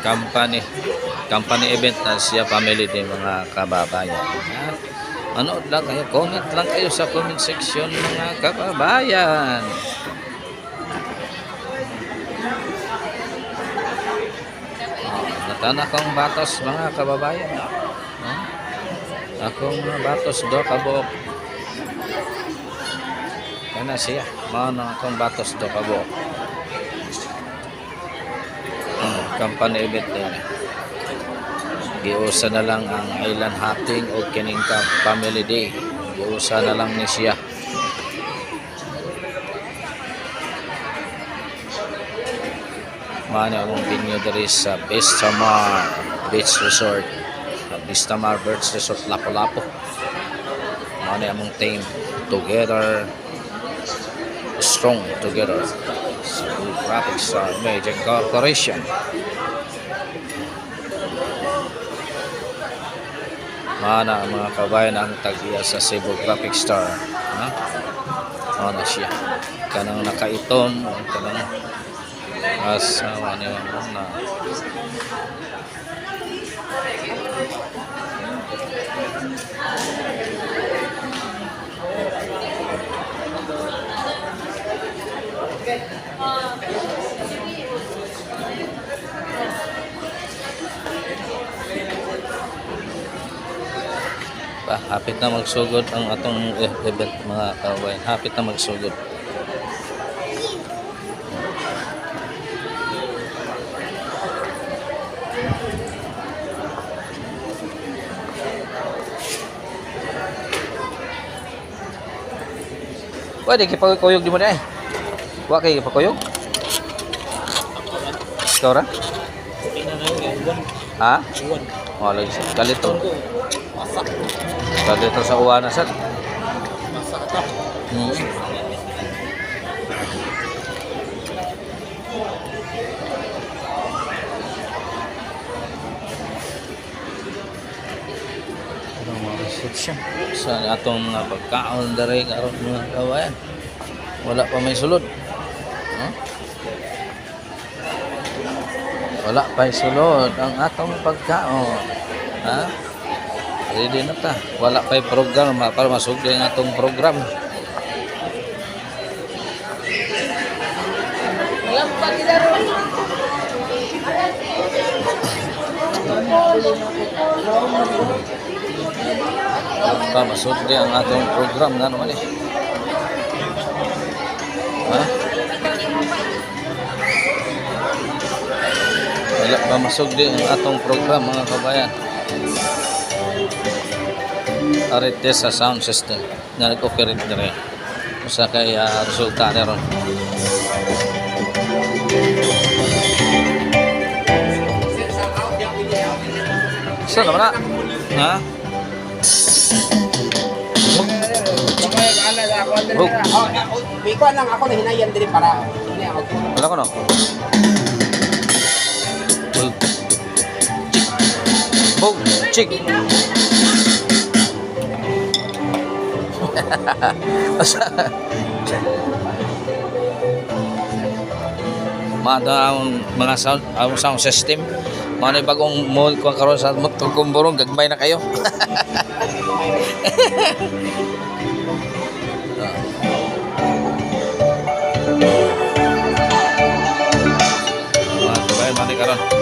company event na siya family din mga kababayan. Manood lang kayo, comment lang kayo sa comment section mga kababayan. Natana kong batos mga kababayan. Akong batos do kabuok. Kana siya, mana akong batos do kabuok. Company event din. Giusa na lang ang island hopping o kining family day. Giusa na lang ni siya. Mani akong venue diri sa Vistamar Beach Resort. Vistamar Beach Resort Lapu-Lapu. Mani among team together, strong together. Cebu Graphic Star Media Corporation. Mana mga kabayan ang tag-iya sa Cebu Graphic Star. Ano siya? Kanang nakaitom, kanang asawa niya na. Hapit na magsugod ang atong event mga kabayan. Hapit na magsugod. Pwede kipagkuyog di mo na eh. Huwag kayo kipagkuyog. Ikaw ra? Ha? Oh, lagi siya. Galito. Galito sa uwana sir. Reception sa atong pagkaon dere karon mga kabayan. Wala pa may sulod. Wala pa sulod ang atong pagkaon. Ha? Ready na ta. Wala pa program para masugdi ang atong program. Pa masugdi ang atong program nga naman eh. Ha? Wala pa masugdi ang atong program mga kabayan. Arete sa sound system na nag-operate na rin. Usa kay resulta na ron. Saan naman na? Ha? Biko lang ako na hinayan din para wala ko no? Bog, chick. Mga sound system. Mga bagong mold ko karon sa Tugumburong, gagmay na kayo.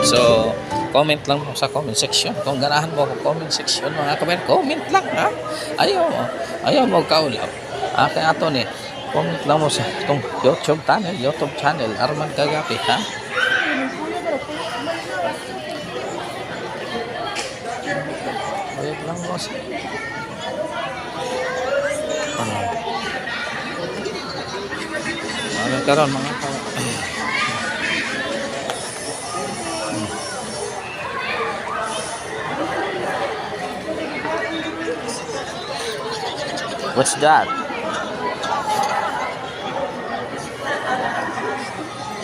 So, comment lang mo sa comment section. Kung ganahan mo ako comment section, mga kabayan, comment lang ha. Ayaw mo kaulap. Kaya ato ni, comment lang mo sa itong YouTube channel, Arman Kagapi ha. Ayaw lang mo sa karon mga kabayan. What's that?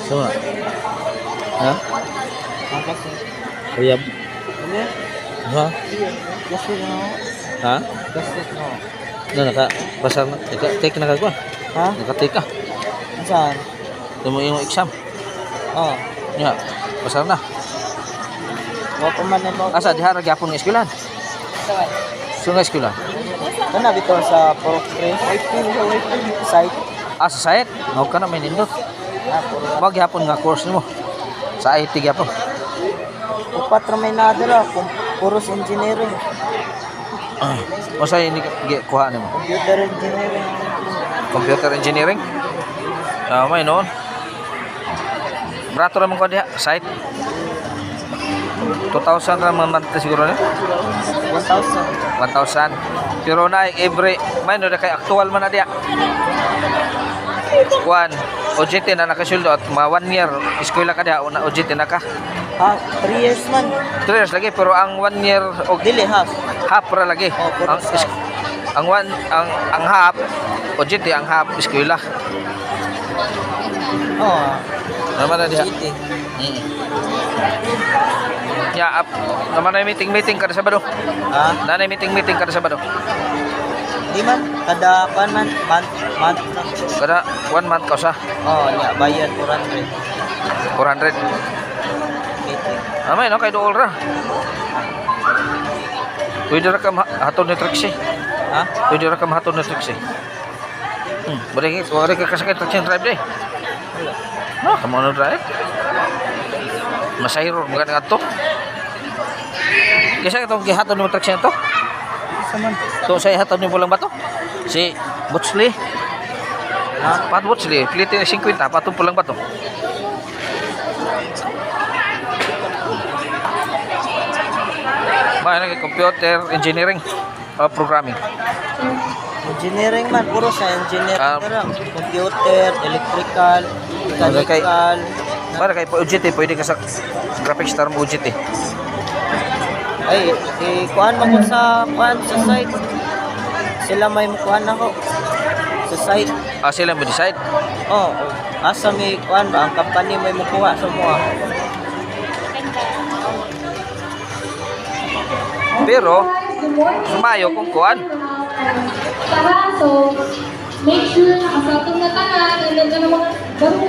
So, ha? Uyab. Ano? Ha? Gasto na. Ha? Gasto na. Na pasar na. Take na ka. Ha? Naka-take ka. Saan? Tumo yung exam. Oh. Ya, pasar na. Wa pa man mo. Asa diha ra gyapon nga eskwelahan? Sunga eskwela. Kana bitaw sa Porokre. Site. Ah, sa site. Mao ka na may nindot. Wag gyapon nga course nimo. Sa IT gyapon. Upat ra may nadala kung puros engineering. O sa ini kuha nimo? Computer engineering. Computer engineering. May noon. Berato ra man ko diha site. 2,000 ra man siguro ni. 1,000. 1,000. Pero na every may no kay actual man na diha. Kuan OJT na nakasuldo at mga 1 year eskwela ka diha una OJT na ka. 3 years man. 3 years lagi pero ang 1 year og Dili half. half ra lagi. Oh, puro ang half. ang half OJT ang half eskwela. Oh. Naman na diha. City. Ya, naman na meeting kada Sabado. Ha? Nanay meeting kada Sabado. Di man kada pan man month lang. Kada 1 month ka sa Oh, nya bayad 400. 400. Meeting. Amay no kay dool ra. Pwede ra ka hatod ni Trixie. Ha? Pwede ra ka hatod ni Trixie. Wala ka kasakit Trixie drive day. No, kamo no drive. Masahiro mga nga to. Kasi itong gihatod ni Trixie to. Saman. To sa hatod ni pulang bato. Si Butsley. Ha? Pat Butsley, piliti ni 50 patong pulang bato. May computer engineering programming. Engineering man puro sa engineering Ah. computer, electrical, mechanical. Para kay OJT pwede ka sa graphics star mo OJT. Ay, kuan mo ko sa site. Sila may mukuhan ako sa site. Ah, sila mo decide. Oh, asa may kuan ba ang company may mukuha sa mo. Pero sumayo kung kuan. So, make sure nakasatong na tanan, and then ka na mga bago